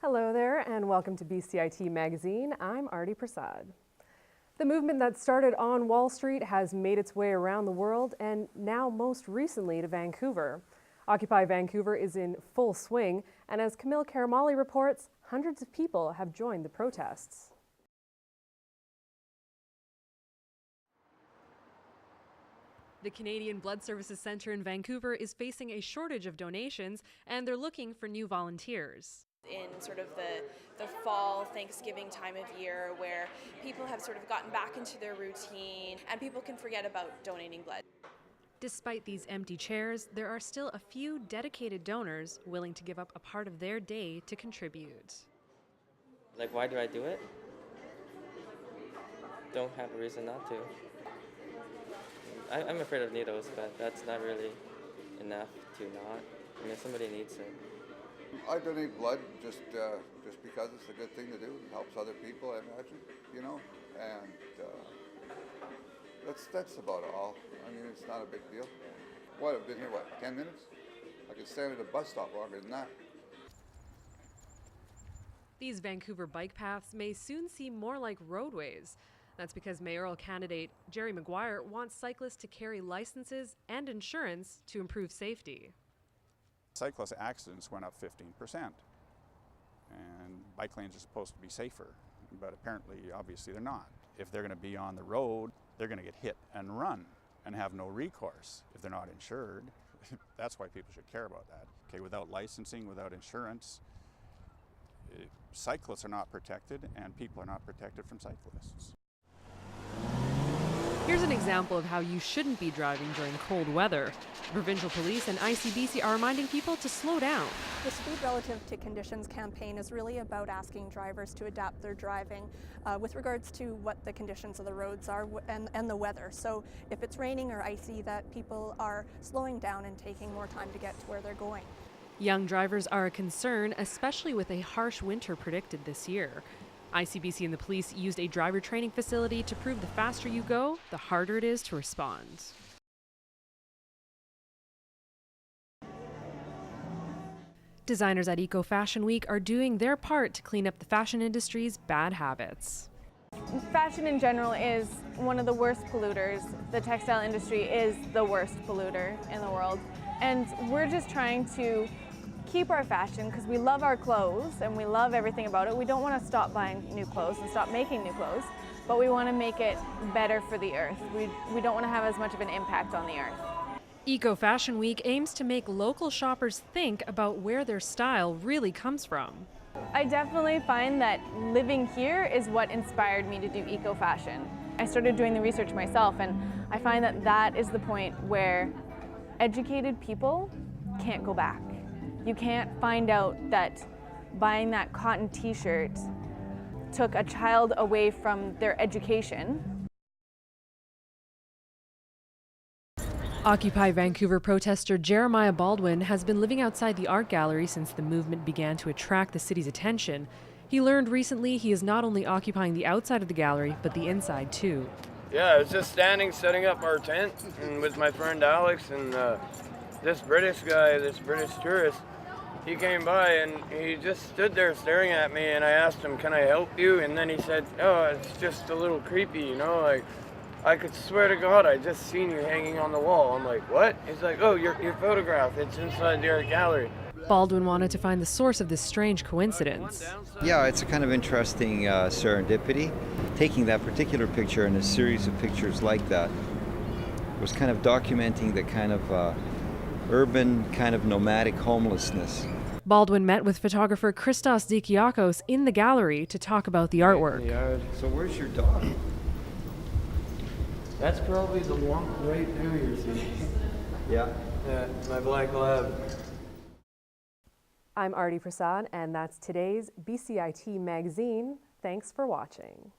Hello there and welcome to BCIT Magazine. I'm Arti Prasad. The movement that started on Wall Street has made its way around the world and now most recently to Vancouver. Occupy Vancouver is in full swing, and as Camille Karamali reports, hundreds of people have joined the protests. The Canadian Blood Services Centre in Vancouver is facing a shortage of donations, and they're looking for new volunteers. In sort of the fall, Thanksgiving time of year, where people have sort of gotten back into their routine and people can forget about donating blood. Despite these empty chairs, there are still a few dedicated donors willing to give up a part of their day to contribute. Like, why do I do it? Don't have a reason not to. I'm afraid of needles, but that's not really enough to not. I mean, somebody needs it. I donate blood just because it's a good thing to do. It helps other people, I imagine, you know, and that's about all. I mean, it's not a big deal. What, I've been here, 10 minutes? I could stand at a bus stop longer than that. These Vancouver bike paths may soon seem more like roadways. That's because mayoral candidate Jerry Maguire wants cyclists to carry licenses and insurance to improve safety. Cyclist accidents went up 15%, and bike lanes are supposed to be safer, but apparently, obviously, they're not. If they're going to be on the road, they're going to get hit and run and have no recourse if they're not insured. That's why people should care about that. Okay, without licensing, without insurance, cyclists are not protected, and people are not protected from cyclists. Here's an example of how you shouldn't be driving during cold weather. Provincial police and ICBC are reminding people to slow down. The Speed Relative to Conditions campaign is really about asking drivers to adapt their driving with regards to what the conditions of the roads are and the weather. So if it's raining or icy, that people are slowing down and taking more time to get to where they're going. Young drivers are a concern, especially with a harsh winter predicted this year. ICBC and the police used a driver training facility to prove the faster you go, the harder it is to respond. Designers at Eco Fashion Week are doing their part to clean up the fashion industry's bad habits. Fashion in general is one of the worst polluters. The textile industry is the worst polluter in the world. And we're just trying to keep our fashion because we love our clothes and we love everything about it. We don't want to stop buying new clothes and stop making new clothes, but we want to make it better for the earth. We don't want to have as much of an impact on the earth. Eco Fashion Week aims to make local shoppers think about where their style really comes from. I definitely find that living here is what inspired me to do eco fashion. I started doing the research myself, and I find that that is the point where educated people can't go back. You can't find out that buying that cotton t-shirt took a child away from their education. Occupy Vancouver protester Jeremiah Baldwin has been living outside the art gallery since the movement began to attract the city's attention. He learned recently he is not only occupying the outside of the gallery, but the inside too. Yeah, I was just standing, setting up our tent and with my friend Alex, and this British guy, this British tourist, he came by and he just stood there staring at me, and I asked him, "Can I help you?" And then he said, "Oh, it's just a little creepy, you know, like I could swear to God I just seen you hanging on the wall." I'm like, "What?" He's like, "Oh, your photograph, it's inside the art gallery." Baldwin wanted to find the source of this strange coincidence. Yeah, it's a kind of interesting serendipity. Taking that particular picture and a series of pictures like that was kind of documenting the kind of urban, kind of nomadic homelessness. Baldwin met with photographer Christos Dikiakos in the gallery to talk about the artwork. So where's your dog? That's probably the one right there you're seeing. Yeah. Yeah, my black lab. I'm Arti Prasad, and that's today's BCIT Magazine. Thanks for watching.